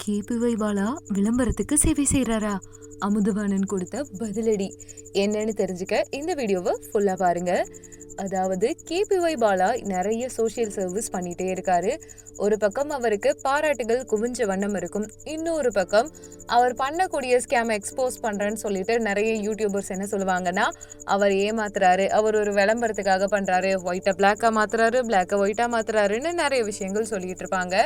KPY Bala விளம்பரத்துக்கு சேவை செய்கிறாரா? அமுதவாணன் கொடுத்த பதிலடி என்னன்னு தெரிஞ்சுக்க இந்த வீடியோவை ஃபுல்லாக பாருங்க. அதாவது கேபிஒய் பாலா நிறைய சோஷியல் சர்வீஸ் பண்ணிகிட்டே இருக்காரு. ஒரு பக்கம் அவருக்கு பாராட்டுகள் குவிஞ்ச வண்ணம் இருக்கும், இன்னொரு பக்கம் அவர் பண்ணக்கூடிய ஸ்கேம் எக்ஸ்போஸ் பண்ணுறேன்னு சொல்லிட்டு நிறைய யூடியூபர்ஸ் என்ன சொல்லுவாங்கன்னா, அவர் ஏமாத்துறாரு, அவர் ஒரு விளம்பரத்துக்காக பண்ணுறாரு, ஒயிட்டை பிளாக்காக மாற்றுறாரு, பிளாக்கை ஒயிட்டாக மாற்றுறாருன்னு நிறைய விஷயங்கள் சொல்லிட்டு இருப்பாங்க.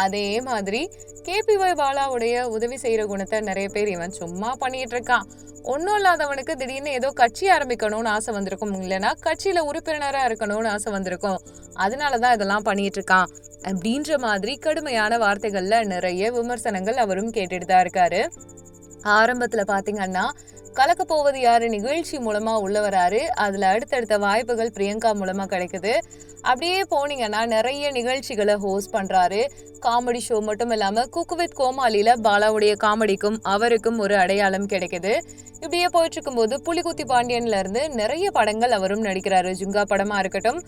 அதே மாதிரி கேபிஒய் பாலாவுடைய உதவி செய்கிற குணத்தை நிறைய பேர் இவன் சும்மா பண்ணிட்டு இருக்கான், ஒன்றும் இல்லாதவனுக்கு திடீர்னு ஏதோ கட்சி ஆரம்பிக்கணும்னு ஆசை வந்திருக்கும், இல்லைன்னா கட்சியில உறுப்பினராக இருக்கணும்னு ஆசை வந்திருக்கும், அதனாலதான் இதெல்லாம் பண்ணிட்டு இருக்கான் அப்படின்ற மாதிரி கடுமையான வார்த்தைகள்ல நிறைய விமர்சனங்கள் அவரும் கேட்டுட்டு தான் இருக்காரு. ஆரம்பத்துல பாத்தீங்கன்னா கலக்க போவது யாரு நிகழ்ச்சி மூலமா உள்ள வராரு. அதுல அடுத்தடுத்த வாய்ப்புகள் பிரியங்கா மூலமா கிடைக்குது. அப்படியே போனீங்கன்னா நிறைய நிகழ்ச்சிகளை ஹோஸ்ட் பண்றாரு. காமெடி ஷோ மட்டும் இல்லாம குக் வித் கோமாளியில பாலாவுடைய காமெடிக்கும் அவருக்கும் ஒரு அடையாளம் கிடைக்குது. இப்படியே போயிட்டு இருக்கும்போது புலிகுத்தி பாண்டியன்ல இருந்து நிறைய படங்கள் அவரும் நடிக்கிறாரு. ஜுங்கா படமா இருக்கட்டும்,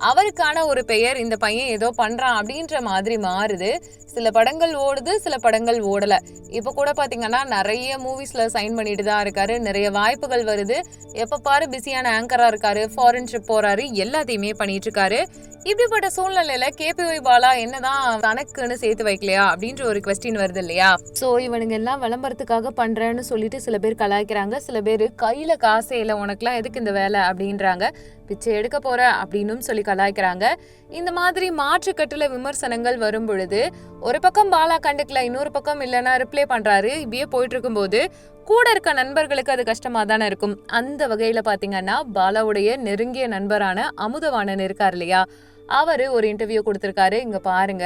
அவருக்கான ஒரு பெயர் இந்த பையன் ஏதோ பண்றான் அப்படின்ற மாதிரி மாறுது. சில படங்கள் ஓடுது, சில படங்கள் ஓடல. இப்ப கூட பாத்தீங்கன்னா நிறைய மூவிஸ்ல சைன் பண்ணிட்டு தான் இருக்காரு. நிறைய வாய்ப்புகள் வருது. எப்ப பாரு பிஸியான ஆங்கரா இருக்காரு, ஃபாரின் ட்ரிப் போறாரு, எல்லாத்தையுமே பண்ணிட்டு இருக்காரு. இப்படிப்பட்ட சூழ்நிலையில கேபிஒய் பாலா என்னதான் தனக்குன்னு சேர்த்து வைக்கலையா அப்படின்ற ஒரு கொஸ்டின் வருது இல்லையா? சோ இவனுங்க எல்லாம் விளம்பரத்துக்காக பண்றேன்னு சொல்லிட்டு சில பேர் கலாய்க்கிறாங்க, சில பேர் கையில காசே இல்லை உனக்குலாம் எதுக்கு இந்த வேலை அப்படின்றாங்க, பிச்சை எடுக்க போற அப்படின்னு சொல்லி கலாய்க்கிறாங்க. இந்த மாதிரி மாற்றுக்கட்டுல விமர்சனங்கள் வரும் பொழுது ஒரு பக்கம் பாலா கண்டுக்கல, இன்னொரு பக்கம் இல்லைன்னா ரிப்ளை பண்றாரு. இப்படியே போயிட்டு இருக்கும்போது கூட இருக்க நண்பர்களுக்கு அது கஷ்டமா தானே இருக்கும். அந்த வகையில பாத்தீங்கன்னா பாலாவுடைய நெருங்கிய நண்பரான அமுதவாணன் இருக்கார் இல்லையா, அவரு ஒரு இன்டர்வியூ கொடுத்திருக்காரு. இங்க பாருங்க,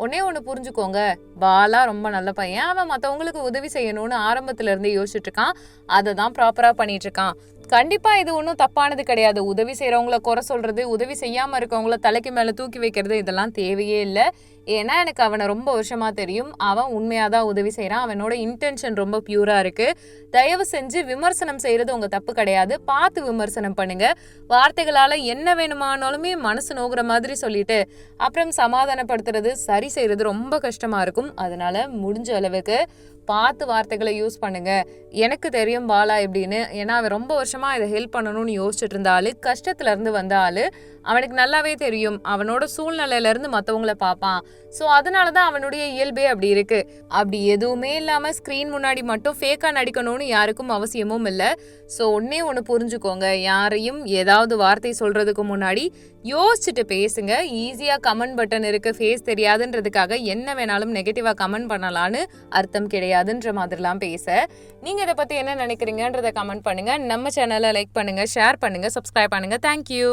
ஒண்ணு புரிஞ்சுக்கோங்க, பாலா ரொம்ப நல்ல பையன், அவன் மத்தவங்களுக்கு உதவி செய்யணும்னு ஆரம்பத்துல இருந்து யோசிச்சுட்டு இருக்கான், அதை தான் ப்ராப்பரா பண்ணிட்டு இருக்கான். கண்டிப்பா இது ஒன்றும் தப்பானது கிடையாது. உதவி செய்யறவங்கள குறை சொல்றது, உதவி செய்யாம இருக்கவங்கள தலைக்கு மேல தூக்கி வைக்கிறது, இதெல்லாம் தேவையே இல்லை. ஏன்னா எனக்கு அவனை ரொம்ப வருஷமா தெரியும், அவன் உண்மையாதான் உதவி செய்யறான், அவனோட இன்டென்ஷன் ரொம்ப பியூரா இருக்கு. தயவு செஞ்சு விமர்சனம் செய்யறது உங்க தப்பு கிடையாது, பார்த்து விமர்சனம் பண்ணுங்க. வார்த்தைகளால என்ன வேணுமானாலுமே மனசு நோகுற மாதிரி சொல்லிட்டு அப்புறம் சமாதானப்படுத்துறது, சரி செய்யறது ரொம்ப கஷ்டமா இருக்கும். அதனால முடிஞ்ச அளவுக்கு பார்த்து வார்த்தைகளை யூஸ் பண்ணுங்க. எனக்கு தெரியும் பாலா எப்படின்னு, ஏன்னா அவன் ரொம்ப வருஷமா இதை ஹெல்ப் பண்ணணும்னு யோசிச்சுட்டு இருந்தாலு, கஷ்டத்துல இருந்து வந்தாலு, அவனுக்கு நல்லாவே தெரியும் அவனோட சூழ்நிலையில இருந்து மத்தவங்கள பார்ப்பான். ஸோ அதனாலதான் அவனுடைய இயல்பே அப்படி இருக்கு. அப்படி எதுவுமே இல்லாம ஸ்கிரீன் முன்னாடி மட்டும் ஃபேக்கா நடிக்கணும்னு யாருக்கும் அவசியமும் இல்லை. ஸோ ஒண்ணு புரிஞ்சுக்கோங்க, யாரையும் ஏதாவது வார்த்தை சொல்றதுக்கு முன்னாடி யோசிச்சுட்டு பேசுங்க. ஈஸியா கமெண்ட் பட்டன் இருக்கு, ஃபேஸ் தெரியாதுன்றதுக்காக என்ன வேணாலும் நெகட்டிவா கமெண்ட் பண்ணலான்னு அர்த்தம் கிடையாதுன்ற மாதிரிலாம் பேச. நீங்க இதை பத்தி என்ன நினைக்கிறீங்கன்றத கமெண்ட் பண்ணுங்க. நம்ம சேனலை லைக் பண்ணுங்க, ஷேர் பண்ணுங்க, சப்ஸ்கிரைப் பண்ணுங்க. தேங்க்யூ.